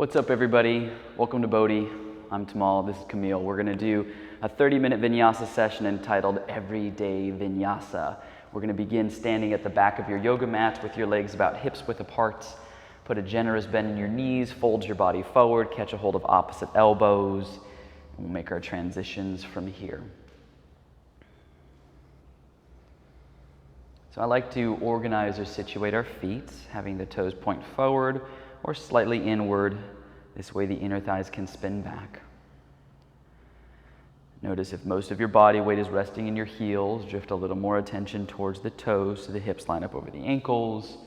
What's up, everybody? Welcome to BODHI. I'm Tamal, this is Camille. We're gonna do a 30-minute Vinyasa session entitled Everyday Vinyasa. We're gonna begin standing at the back of your yoga mat with your legs about hips width apart. Put a generous bend in your knees, fold your body forward, catch a hold of opposite elbows, and we'll make our transitions from here. So I like to organize or situate our feet, having the toes point forward or slightly inward. This way the inner thighs can spin back. Notice if most of your body weight is resting in your heels, drift a little more attention towards the toes so the hips line up over the ankles.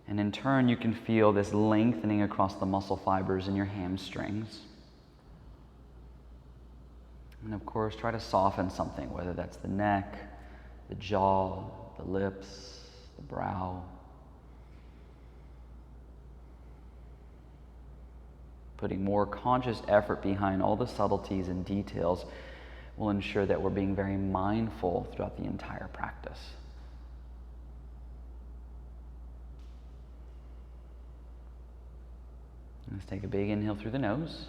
And in turn, you can feel this lengthening across the muscle fibers in your hamstrings. And of course, try to soften something, whether that's the neck, the jaw, the lips, the brow. Putting more conscious effort behind all the subtleties and details will ensure that we're being very mindful throughout the entire practice. Let's take a big inhale through the nose.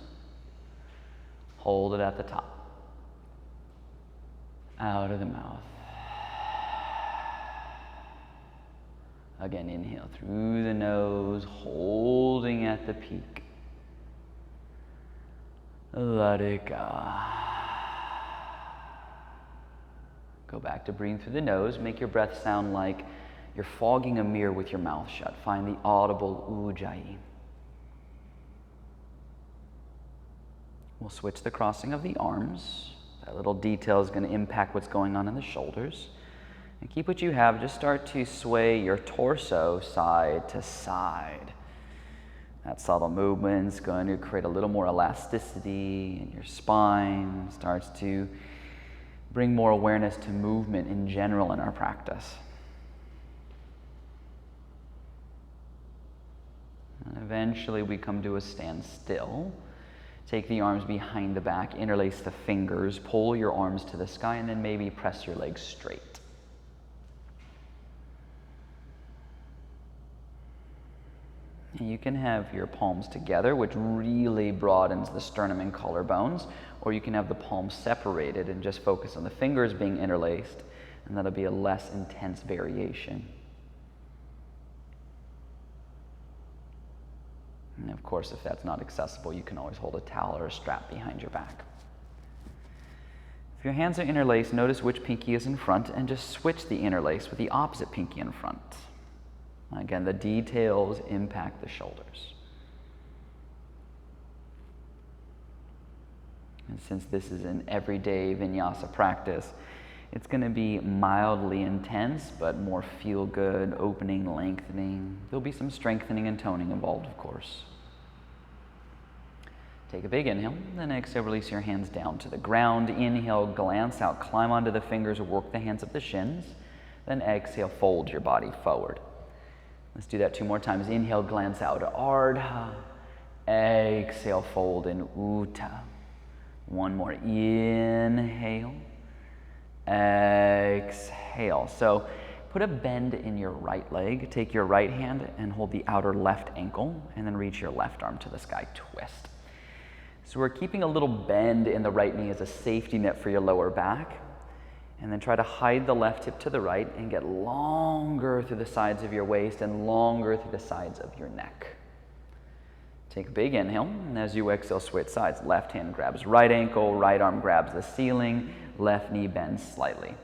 Hold it at the top. Out of the mouth. Again, inhale through the nose, holding at the peak. Let it go. Go back to breathing through the nose. Make your breath sound like you're fogging a mirror with your mouth shut. Find the audible ujjayi. We'll switch the crossing of the arms. That little detail is going to impact what's going on in the shoulders. And keep what you have. Just start to sway your torso side to side. That subtle movement is going to create a little more elasticity in your spine. Starts to bring more awareness to movement in general in our practice. And eventually we come to a standstill. Take the arms behind the back, interlace the fingers, pull your arms to the sky, and then maybe press your legs straight. And you can have your palms together, which really broadens the sternum and collarbones, or you can have the palms separated and just focus on the fingers being interlaced, and that'll be a less intense variation. And of course, if that's not accessible, you can always hold a towel or a strap behind your back. If your hands are interlaced, notice which pinky is in front and just switch the interlace with the opposite pinky in front. Again, the details impact the shoulders. And since this is an everyday vinyasa practice, it's going to be mildly intense, but more feel-good, opening, lengthening. There'll be some strengthening and toning involved, of course. Take a big inhale, then exhale, release your hands down to the ground. Inhale, glance out, climb onto the fingers, or work the hands up the shins. Then exhale, fold your body forward. Let's do that 2 more times. Inhale, glance out, ardha. Exhale, fold in utthha. 1 more, inhale. Exhale. So put a bend in your right leg. Take your right hand and hold the outer left ankle, and then reach your left arm to the sky, twist. So we're keeping a little bend in the right knee as a safety net for your lower back. And then try to hide the left hip to the right and get longer through the sides of your waist and longer through the sides of your neck. Take a big inhale, and as you exhale, switch sides. Left hand grabs right ankle, right arm grabs the ceiling, left knee bends slightly.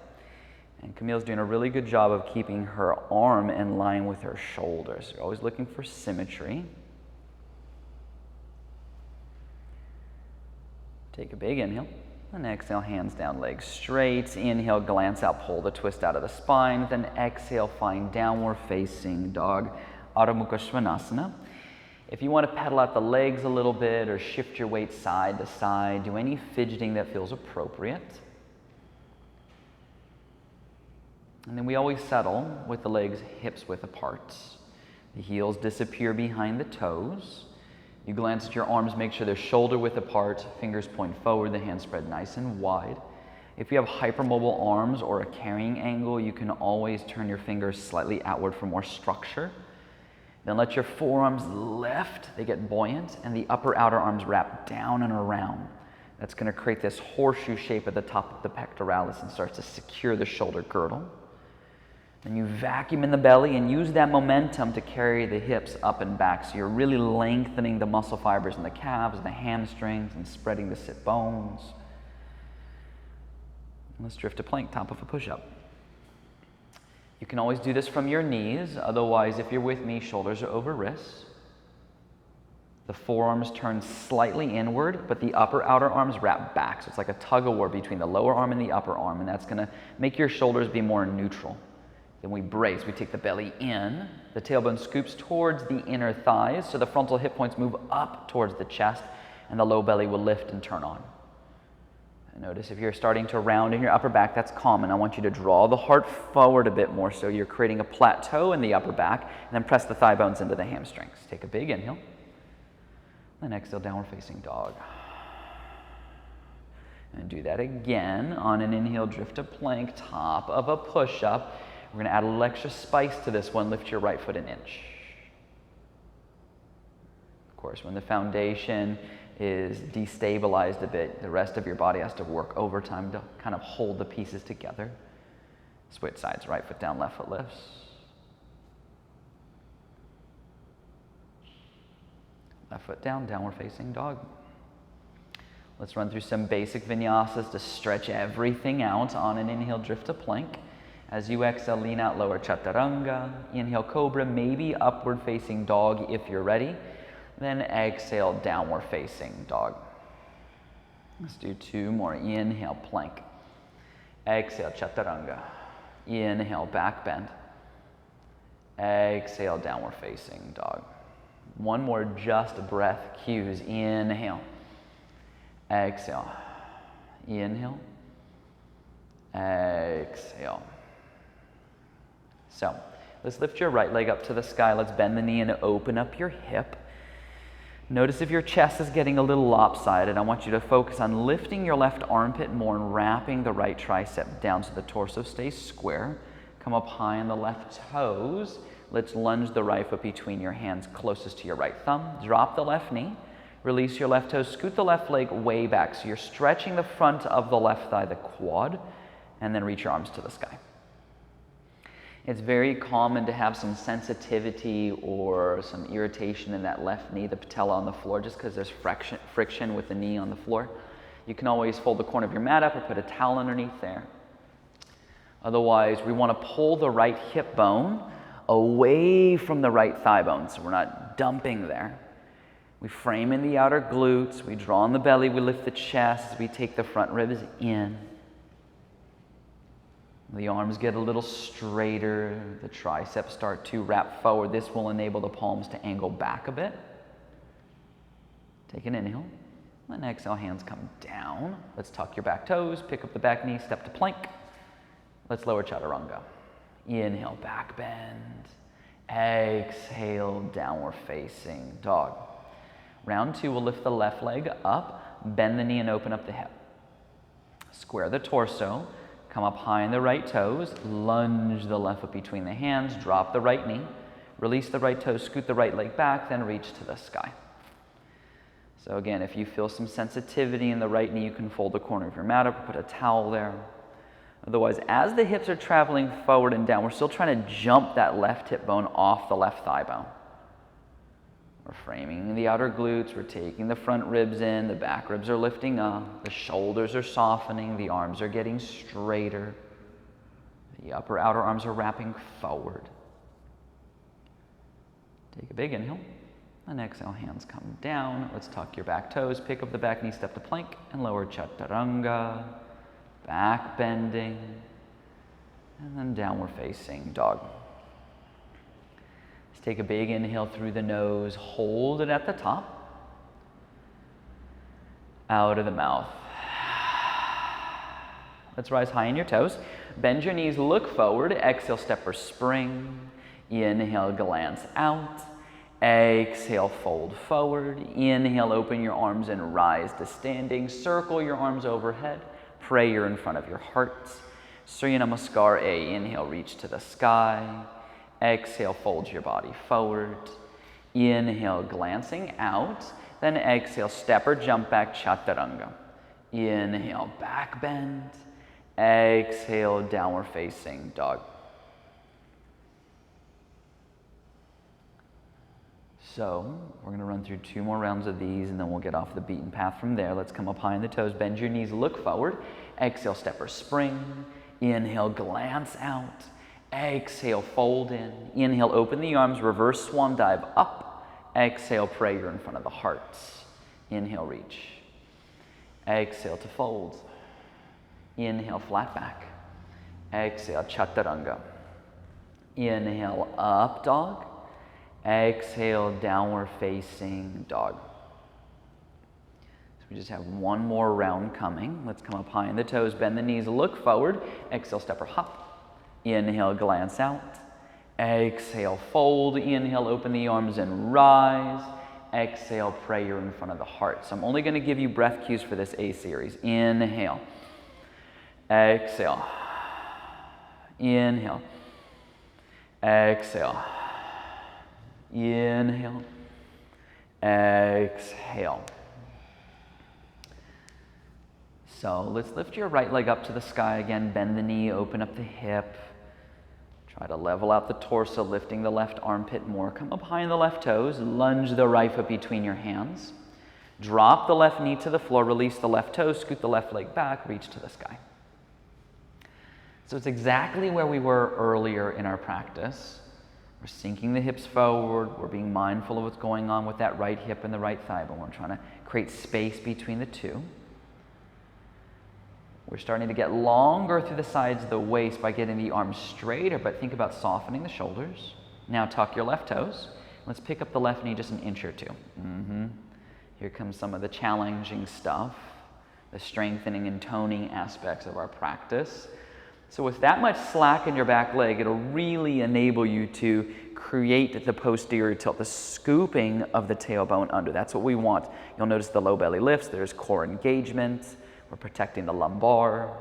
And Camille's doing a really good job of keeping her arm in line with her shoulders. You're always looking for symmetry. Take a big inhale. And exhale, hands down, legs straight. Inhale, glance out, pull the twist out of the spine. Then exhale, find downward facing dog, Adho Mukha Svanasana. If you want to pedal out the legs a little bit or shift your weight side to side, do any fidgeting that feels appropriate. And then we always settle with the legs hips width apart. The heels disappear behind the toes. You glance at your arms, make sure they're shoulder width apart, fingers point forward, the hands spread nice and wide. If you have hypermobile arms or a carrying angle, you can always turn your fingers slightly outward for more structure. Then let your forearms lift, they get buoyant, and the upper outer arms wrap down and around. That's going to create this horseshoe shape at the top of the pectoralis and starts to secure the shoulder girdle. Then you vacuum in the belly and use that momentum to carry the hips up and back. So you're really lengthening the muscle fibers in the calves, the hamstrings, and spreading the sit bones. Let's drift to plank, top of a push-up. You can always do this from your knees. Otherwise, if you're with me, shoulders are over wrists. The forearms turn slightly inward, but the upper outer arms wrap back. So it's like a tug-of-war between the lower arm and the upper arm, and that's going to make your shoulders be more neutral. Then we brace. We take the belly in. The tailbone scoops towards the inner thighs, so the frontal hip points move up towards the chest, and the low belly will lift and turn on. Notice if you're starting to round in your upper back, that's common. I want you to draw the heart forward a bit more so you're creating a plateau in the upper back, and then press the thigh bones into the hamstrings. Take a big inhale, then exhale, downward facing dog. And do that again. On an inhale, drift to plank, top of a push-up. We're going to add a little extra spice to this one. Lift your right foot an inch. Of course, when the foundation is destabilized a bit, the rest of your body has to work overtime to kind of hold the pieces together. Switch sides, right foot down, left foot lifts. Left foot down, downward facing dog. Let's run through some basic vinyasas to stretch everything out. On an inhale, drift to plank. As you exhale, lean out, lower chaturanga. Inhale, cobra, maybe upward facing dog if you're ready. Then exhale, downward facing dog. Let's do two more. Inhale, plank. Exhale, chaturanga. Inhale, back bend. Exhale, downward facing dog. One more, just breath cues. Inhale. Exhale. Inhale. Exhale. So, let's lift your right leg up to the sky. Let's bend the knee and open up your hip. Notice if your chest is getting a little lopsided, I want you to focus on lifting your left armpit more and wrapping the right tricep down so the torso stays square. Come up high on the left toes. Let's lunge the right foot between your hands closest to your right thumb. Drop the left knee. Release your left toes. Scoot the left leg way back. So you're stretching the front of the left thigh, the quad, and then reach your arms to the sky. It's very common to have some sensitivity or some irritation in that left knee, the patella on the floor, just because there's friction with the knee on the floor. You can always fold the corner of your mat up or put a towel underneath there. Otherwise, we want to pull the right hip bone away from the right thigh bone, so we're not dumping there. We frame in the outer glutes, we draw in the belly, we lift the chest as we take the front ribs in. The arms get a little straighter, the triceps start to wrap forward. This will enable the palms to angle back a bit. Take an inhale, then exhale, hands come down. Let's tuck your back toes, pick up the back knee, step to plank. Let's lower chaturanga. Inhale, back bend. Exhale, downward facing dog. Round two, we'll lift the left leg up, bend the knee and open up the hip. Square the torso. Come up high on the right toes, lunge the left foot between the hands, drop the right knee, release the right toes, scoot the right leg back, then reach to the sky. So again, if you feel some sensitivity in the right knee, you can fold the corner of your mat up or put a towel there. Otherwise, as the hips are traveling forward and down, we're still trying to jump that left hip bone off the left thigh bone. We're framing the outer glutes, we're taking the front ribs in, the back ribs are lifting up, the shoulders are softening, the arms are getting straighter, the upper outer arms are wrapping forward. Take a big inhale, and exhale, hands come down. Let's tuck your back toes, pick up the back knee, step to plank, and lower chaturanga, back bending, and then downward facing dog. Take a big inhale through the nose, hold it at the top, out of the mouth. Let's rise high on your toes, bend your knees, look forward, exhale, step or spring, inhale, glance out, exhale, fold forward, inhale, open your arms and rise to standing, circle your arms overhead, prayer in front of your heart, Surya Namaskar A, inhale, reach to the sky. Exhale, fold your body forward. Inhale, glancing out. Then exhale, step or jump back, chaturanga. Inhale, back bend. Exhale, downward facing dog. So we're going to run through 2 more rounds of these and then we'll get off the beaten path from there. Let's come up high on the toes, bend your knees, look forward. Exhale, step or spring. Inhale, glance out. Exhale, fold in. Inhale, open the arms, reverse swan dive up. Exhale, prayer in front of the heart. Inhale, reach. Exhale to fold. Inhale, flat back. Exhale, chaturanga. Inhale, up dog. Exhale, downward facing dog. So we just have 1 more round coming. Let's come up high on the toes, bend the knees, look forward. Exhale, step or hop. Inhale, glance out. Exhale, fold. Inhale, open the arms and rise. Exhale, prayer in front of the heart. So I'm only going to give you breath cues for this A series. Inhale. Exhale. Inhale. Exhale. Inhale. Exhale. So let's lift your right leg up to the sky again. Bend the knee, open up the hip. Try to level out the torso, lifting the left armpit more. Come up high on the left toes. Lunge the right foot between your hands. Drop the left knee to the floor. Release the left toe. Scoot the left leg back. Reach to the sky. So it's exactly where we were earlier in our practice. We're sinking the hips forward. We're being mindful of what's going on with that right hip and the right thigh bone. We're trying to create space between the two. We're starting to get longer through the sides of the waist by getting the arms straighter, but think about softening the shoulders. Now tuck your left toes. Let's pick up the left knee just an inch or 2. Here comes some of the challenging stuff, the strengthening and toning aspects of our practice. So with that much slack in your back leg, it'll really enable you to create the posterior tilt, the scooping of the tailbone under. That's what we want. You'll notice the low belly lifts. There's core engagement. We're protecting the lumbar.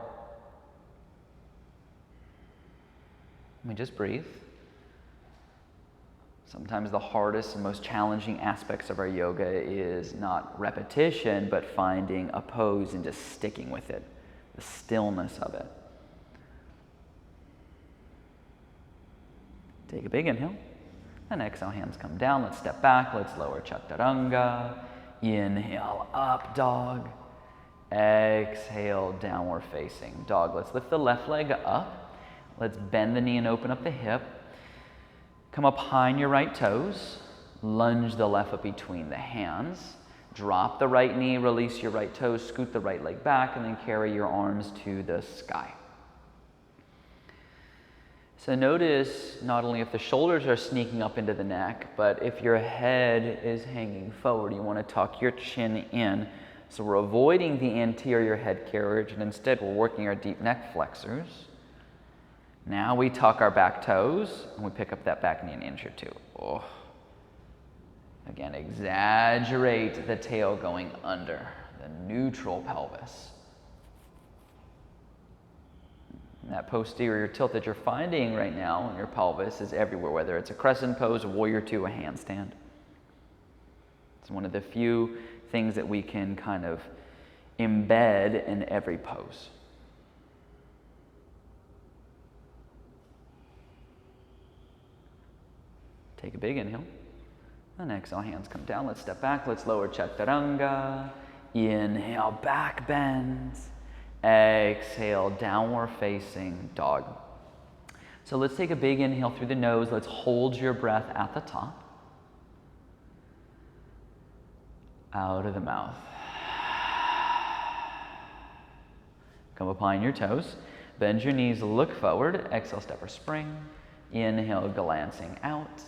Let me just breathe. Sometimes the hardest and most challenging aspects of our yoga is not repetition, but finding a pose and just sticking with it, the stillness of it. Take a big inhale, and exhale, hands come down. Let's step back, let's lower chaturanga. Inhale, up dog. Exhale, downward facing dog. Let's lift the left leg up. Let's bend the knee and open up the hip. Come up high on your right toes. Lunge the left foot between the hands. Drop the right knee, release your right toes, scoot the right leg back, and then carry your arms to the sky. So notice not only if the shoulders are sneaking up into the neck, but if your head is hanging forward, you want to tuck your chin in. So we're avoiding the anterior head carriage, and instead we're working our deep neck flexors. Now we tuck our back toes, and we pick up that back knee an inch or 2. Oh. Again, exaggerate the tail going under, the neutral pelvis. And that posterior tilt that you're finding right now in your pelvis is everywhere, whether it's a crescent pose, a warrior 2, a handstand. It's one of the few things that we can kind of embed in every pose. Take a big inhale. And exhale, hands come down. Let's step back. Let's lower chaturanga. Inhale, back bend. Exhale, downward facing dog. So let's take a big inhale through the nose. Let's hold your breath at the top. Out of the mouth. Come up on your toes. Bend your knees, look forward. Exhale, step or spring. Inhale, glancing out.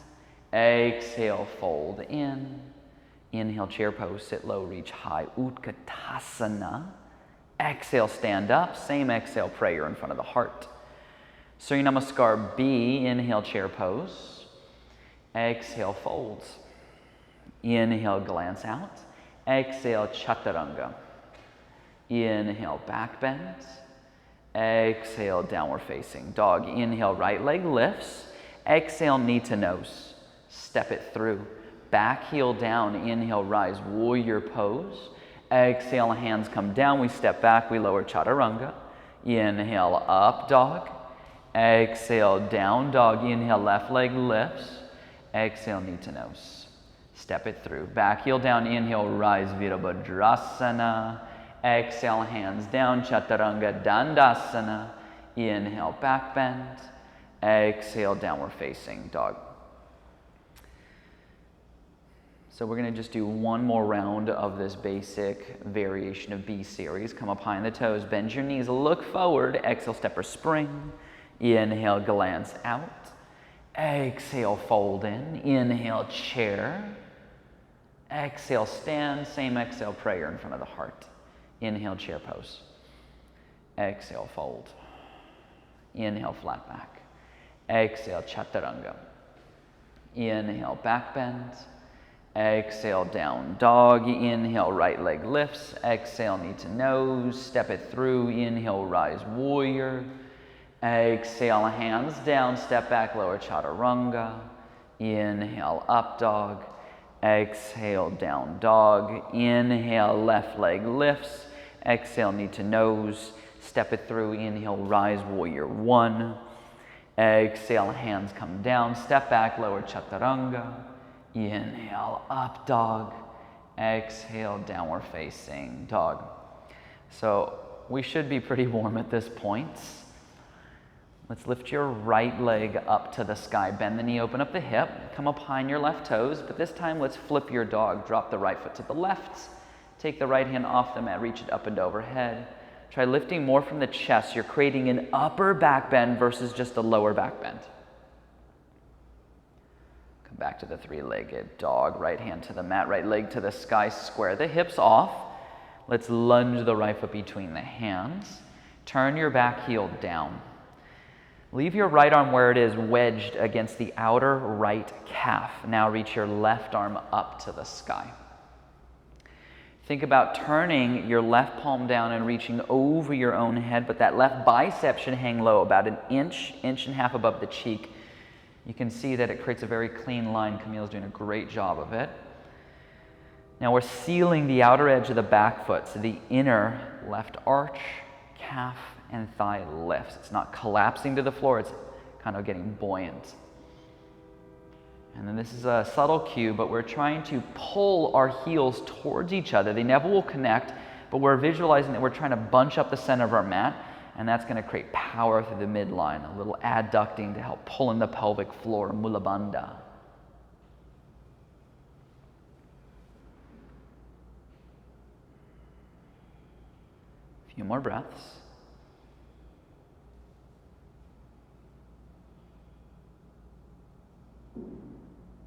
Exhale, fold in. Inhale, chair pose, sit low, reach high. Utkatasana. Exhale, stand up. Same exhale, prayer in front of the heart. Surya Namaskar B, inhale, chair pose. Exhale, folds. Inhale, glance out. Exhale, chaturanga. Inhale, back bend. Exhale, downward facing dog. Inhale, right leg lifts. Exhale, knee to nose. Step it through. Back heel down, inhale, rise, warrior pose. Exhale, hands come down, we step back, we lower chaturanga. Inhale, up dog. Exhale, down dog. Inhale, left leg lifts. Exhale, knee to nose. Step it through. Back heel down, inhale, rise, Virabhadrasana. Exhale, hands down, chaturanga dandasana. Inhale, back bend. Exhale, downward facing dog. So we're going to just do one more round of this basic variation of B series. Come up high on the toes, bend your knees, look forward. Exhale, step or spring. Inhale, glance out. Exhale, fold in. Inhale, chair. Exhale, stand. Same exhale, prayer in front of the heart. Inhale, chair pose. Exhale, fold. Inhale, flat back. Exhale, chaturanga. Inhale, back bend. Exhale, down dog. Inhale, right leg lifts. Exhale, knee to nose. Step it through. Inhale, rise, warrior. Exhale, hands down. Step back, lower chaturanga. Inhale, up dog. Exhale, down dog. Inhale, left leg lifts. Exhale, knee to nose. Step it through. Inhale, rise, warrior one. Exhale, hands come down. Step back, lower chaturanga. Inhale, up dog. Exhale, downward facing dog. So we should be pretty warm at this point. Let's lift your right leg up to the sky. Bend the knee, open up the hip. Come up high on your left toes, but this time let's flip your dog. Drop the right foot to the left. Take the right hand off the mat, reach it up and overhead. Try lifting more from the chest. You're creating an upper back bend versus just a lower back bend. Come back to the three-legged dog. Right hand to the mat, right leg to the sky. Square the hips off. Let's lunge the right foot between the hands. Turn your back heel down. Leave your right arm where it is, wedged against the outer right calf. Now reach your left arm up to the sky. Think about turning your left palm down and reaching over your own head, but that left bicep should hang low, about an inch, inch and a half above the cheek. You can see that it creates a very clean line. Camille's doing a great job of it. Now we're sealing the outer edge of the back foot, so the inner left arch, calf, and thigh lifts. It's not collapsing to the floor, it's kind of getting buoyant. And then this is a subtle cue, but we're trying to pull our heels towards each other. They never will connect, but we're visualizing that we're trying to bunch up the center of our mat, and that's going to create power through the midline, a little adducting to help pull in the pelvic floor, Mula Bandha. A few more breaths.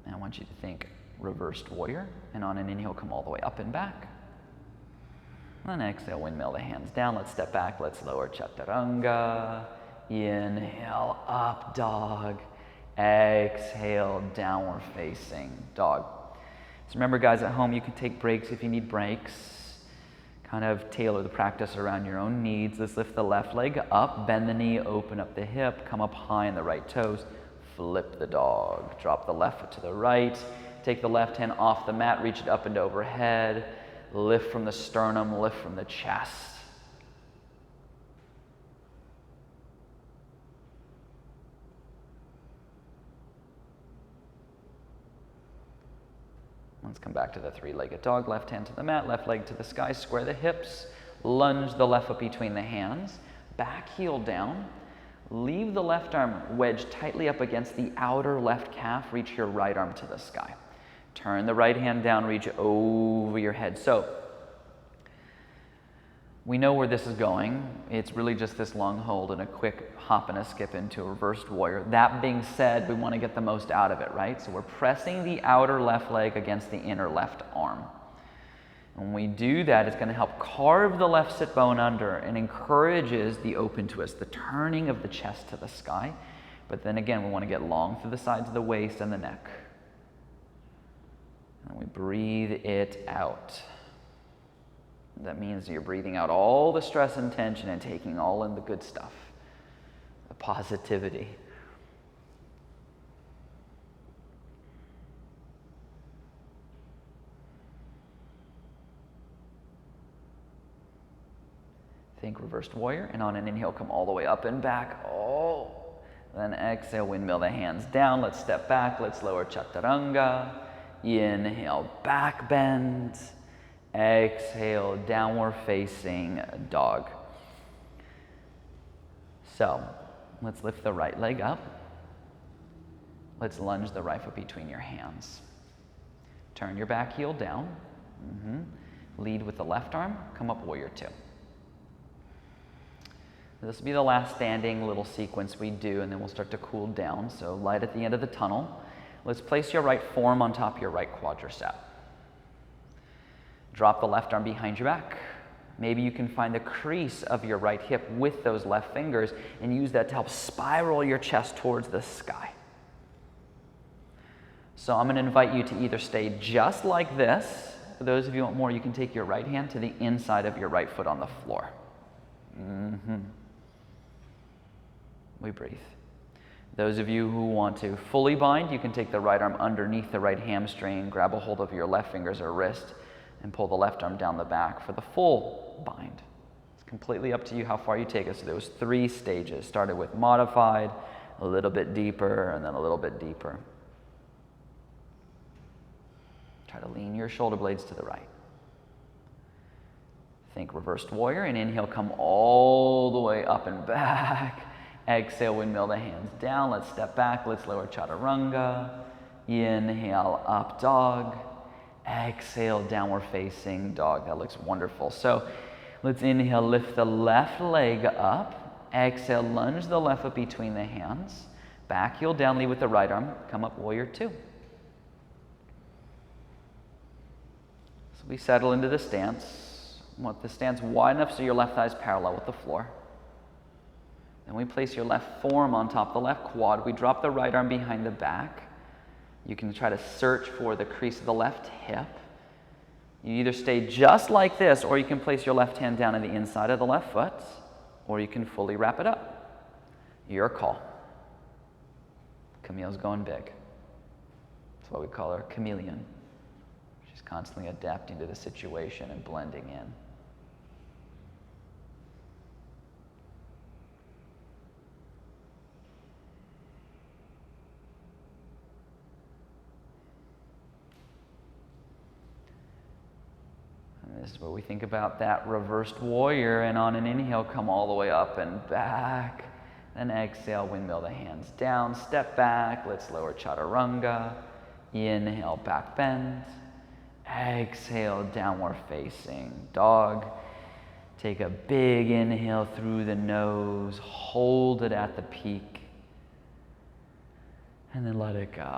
And I want you to think reversed warrior, and on an inhale, come all the way up and back. And then exhale, windmill the hands down. Let's step back. Let's lower chaturanga. Inhale, up dog. Exhale, downward facing dog. So remember, guys, at home, you can take breaks if you need breaks. Kind of tailor the practice around your own needs. Let's lift the left leg up, bend the knee, open up the hip, come up high on the right toes. Flip the dog. Drop the left foot to the right. Take the left hand off the mat, reach it up and overhead. Lift from the sternum, lift from the chest. Let's come back to the three-legged dog. Left hand to the mat, left leg to the sky. Square the hips. Lunge the left foot between the hands. Back heel down. Leave the left arm wedged tightly up against the outer left calf. Reach your right arm to the sky. Turn the right hand down, reach over your head. So we know where this is going. It's really just this long hold and a quick hop and a skip into a reversed warrior. That being said, we want to get the most out of it, right? So we're pressing the outer left leg against the inner left arm. When we do that, it's going to help carve the left sit bone under and encourages the open twist, the turning of the chest to the sky. But then again, we want to get long through the sides of the waist and the neck. And we breathe it out. That means you're breathing out all the stress and tension and taking all in the good stuff, the positivity. Think reversed warrior, and on an inhale, come all the way up and back. Oh, then exhale, windmill the hands down. Let's step back. Let's lower chaturanga. Inhale, back bend. Exhale, downward facing dog. So let's lift the right leg up. Let's lunge the right foot between your hands. Turn your back heel down. Lead with the left arm. Come up, warrior two. This will be the last standing little sequence we do, and then we'll start to cool down. So light at the end of the tunnel. Let's place your right forearm on top of your right quadricep. Drop the left arm behind your back. Maybe you can find the crease of your right hip with those left fingers and use that to help spiral your chest towards the sky. So I'm going to invite you to either stay just like this. For those of you who want more, you can take your right hand to the inside of your right foot on the floor. We breathe. Those of you who want to fully bind, you can take the right arm underneath the right hamstring, grab a hold of your left fingers or wrist, and pull the left arm down the back for the full bind. It's completely up to you how far you take it. So there was 3 stages. Started with modified, a little bit deeper, and then a little bit deeper. Try to lean your shoulder blades to the right. Think reversed warrior, and inhale, come all the way up and back. Exhale, windmill the hands down. Let's step back. Let's lower chaturanga. Inhale, up dog. Exhale, downward facing dog. That looks wonderful. So let's inhale, lift the left leg up. Exhale, lunge the left foot between the hands. Back heel down, lead with the right arm. Come up, warrior two. So we settle into the stance. We want the stance wide enough so your left thigh is parallel with the floor. Then we place your left forearm on top of the left quad. We drop the right arm behind the back. You can try to search for the crease of the left hip. You either stay just like this, or you can place your left hand down on the inside of the left foot, or you can fully wrap it up. Your call. Camille's going big. That's why we call her a chameleon. She's constantly adapting to the situation and blending in. This is where we think about that reversed warrior, and on an inhale, come all the way up and back. Then exhale, windmill the hands down, step back. Let's lower chaturanga. Inhale, back bend. Exhale, downward facing dog. Take a big inhale through the nose, hold it at the peak, and then let it go.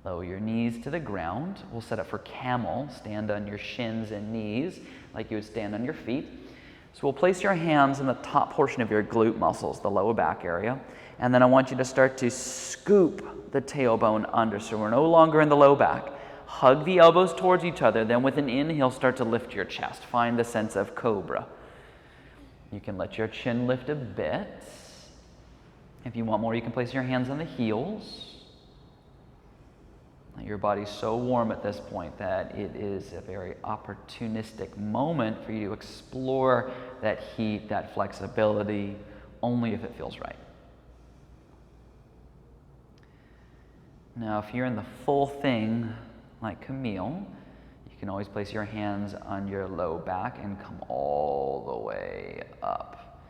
Lower your knees to the ground. We'll set up for camel. Stand on your shins and knees like you would stand on your feet. So we'll place your hands in the top portion of your glute muscles, the lower back area. And then I want you to start to scoop the tailbone under. So we're no longer in the low back. Hug the elbows towards each other. Then with an inhale, start to lift your chest. Find the sense of cobra. You can let your chin lift a bit. If you want more, you can place your hands on the heels. Your body's so warm at this point that it is a very opportunistic moment for you to explore that heat, that flexibility, only if it feels right. Now, if you're in the full thing, like Camille, you can always place your hands on your low back and come all the way up.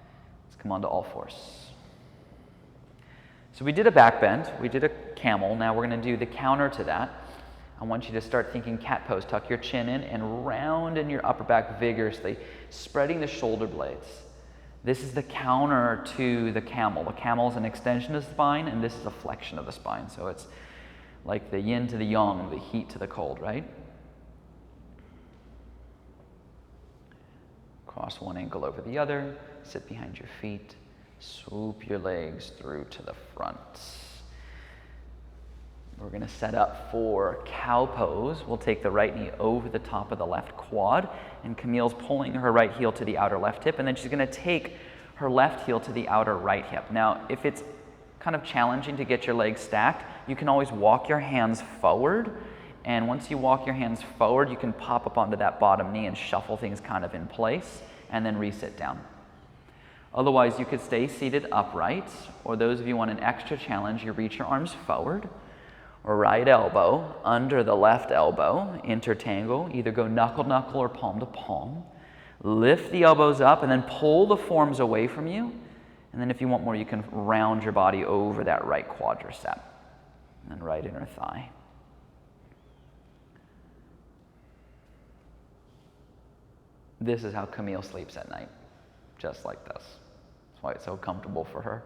Let's come onto all fours. So we did a back bend, we did a camel. Now we're going to do the counter to that. I want you to start thinking cat pose. Tuck your chin in and round in your upper back vigorously, spreading the shoulder blades. This is the counter to the camel. The camel is an extension of the spine, and this is a flexion of the spine. So it's like the yin to the yang, the heat to the cold, right? Cross one ankle over the other, sit behind your feet. Swoop your legs through to the front. We're going to set up for cow pose. We'll take the right knee over the top of the left quad, and Camille's pulling her right heel to the outer left hip, and then she's going to take her left heel to the outer right hip. Now, if it's kind of challenging to get your legs stacked, you can always walk your hands forward And once you walk your hands forward, you can pop up onto that bottom knee and shuffle things kind of in place, and then resit down. Otherwise, you could stay seated upright, or those of you want an extra challenge, you reach your arms forward, right elbow under the left elbow, intertangle, either go knuckle-knuckle or palm to palm. Lift the elbows up and then pull the forms away from you. And then if you want more, you can round your body over that right quadricep and right inner thigh. This is how Camille sleeps at night, just like this. That's why it's so comfortable for her.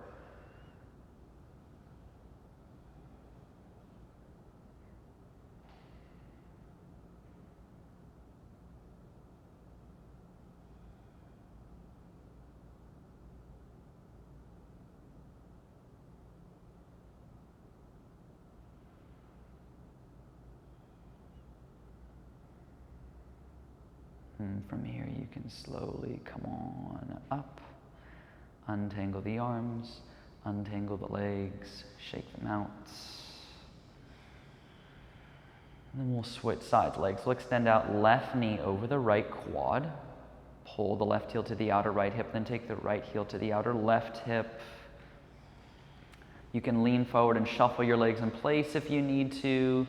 And from here you can slowly come on up, untangle the arms, untangle the legs, shake them out. And then we'll switch sides. Legs will extend out, left knee over the right quad. Pull the left heel to the outer right hip, then take the right heel to the outer left hip. You can lean forward and shuffle your legs in place if you need to.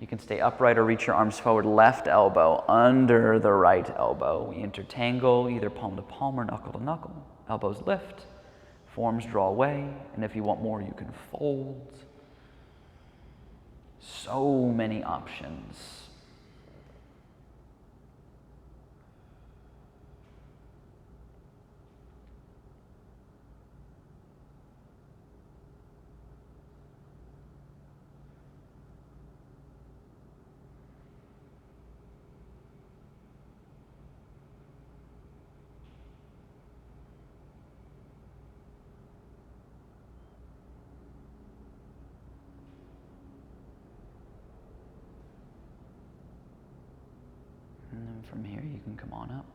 You can stay upright or reach your arms forward, left elbow under the right elbow. We intertangle, either palm to palm or knuckle to knuckle. Elbows lift, forms draw away, and if you want more, you can fold. So many options. And then from here you can come on up.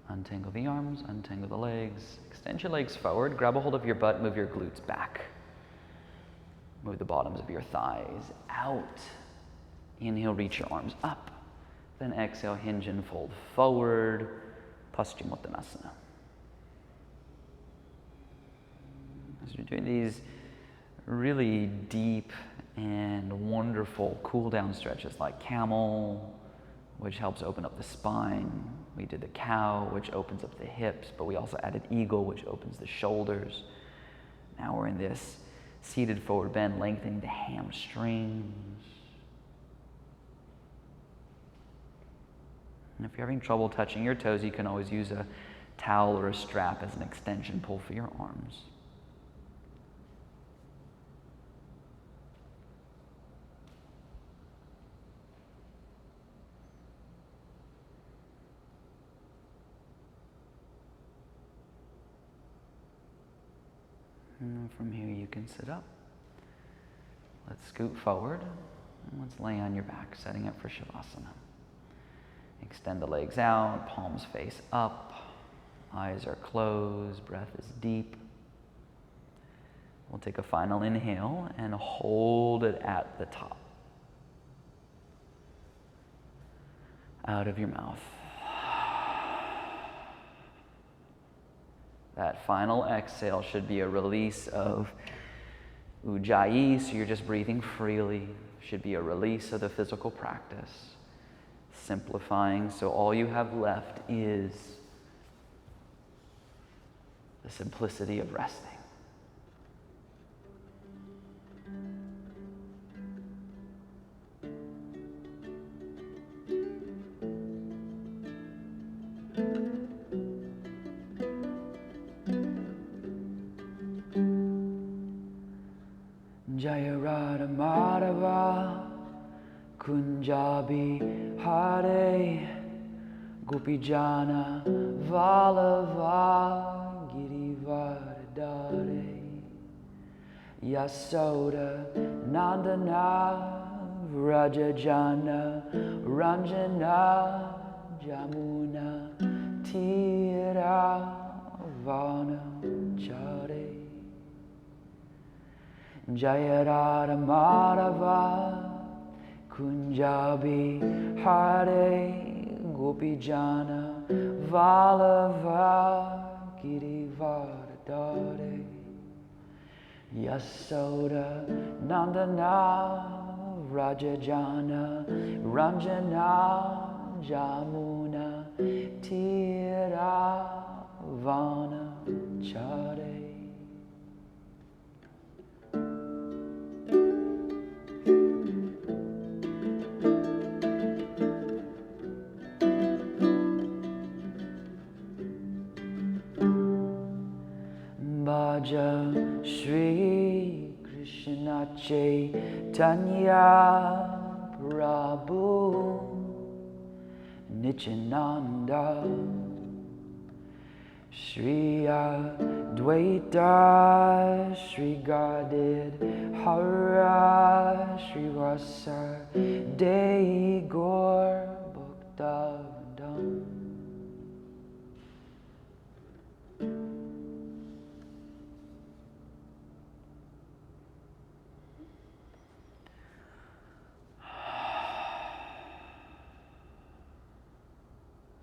Untangle the arms, untangle the legs. Extend your legs forward, grab a hold of your butt, move your glutes back. Move the bottoms of your thighs out. Inhale, reach your arms up. Then exhale, hinge and fold forward. Paschimottanasana. As you're doing these really deep and wonderful cool down stretches like camel, which helps open up the spine. We did the cow, which opens up the hips, but we also added eagle, which opens the shoulders. Now we're in this seated forward bend, lengthening the hamstrings. And if you're having trouble touching your toes, you can always use a towel or a strap as an extension pull for your arms. And from here you can sit up. Let's scoot forward and let's lay on your back, setting up for Shavasana. Extend the legs out, palms face up, eyes are closed, breath is deep. We'll take a final inhale and hold it at the top. Out of your mouth. That final exhale should be a release of ujjayi, so you're just breathing freely. Should be a release of the physical practice. Simplifying, so all you have left is the simplicity of resting. Jaya Radha Madhava Kunjabi Hare Gopijana Vallabha Girivardhare Yasoda Nandana Vrajajana Ranjana Jamuna Tiravana Chare Jaya Radha Madhava Kunjabi Hare Gopijana Valava Girivardhare Yasoda Nandana Rajajana Ranjana Jamuna Tiravana Chare. Bhaja Shri Krishna Chaitanya Prabhu Nityananda Shri Advaita Shri Gadadhara Shri Vasa Dei Gaur Bhaktavridam.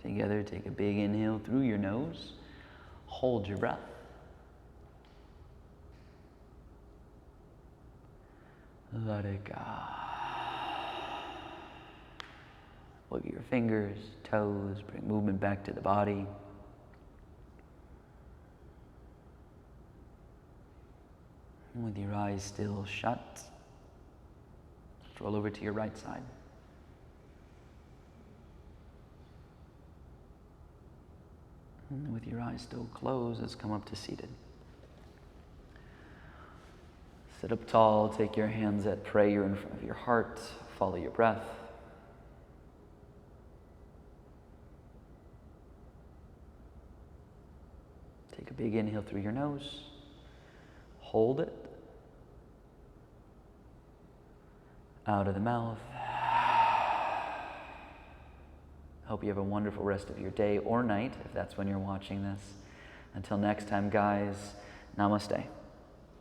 Together, take a big inhale through your nose. Hold your breath. Let it go. Look at your fingers, toes, bring movement back to the body. And with your eyes still shut, roll over to your right side. And with your eyes still closed, let's come up to seated. Sit up tall, take your hands at prayer in front of your heart, follow your breath. Take a big inhale through your nose, hold it, out of the mouth. Hope you have a wonderful rest of your day or night, if that's when you're watching this. Until next time, guys, namaste.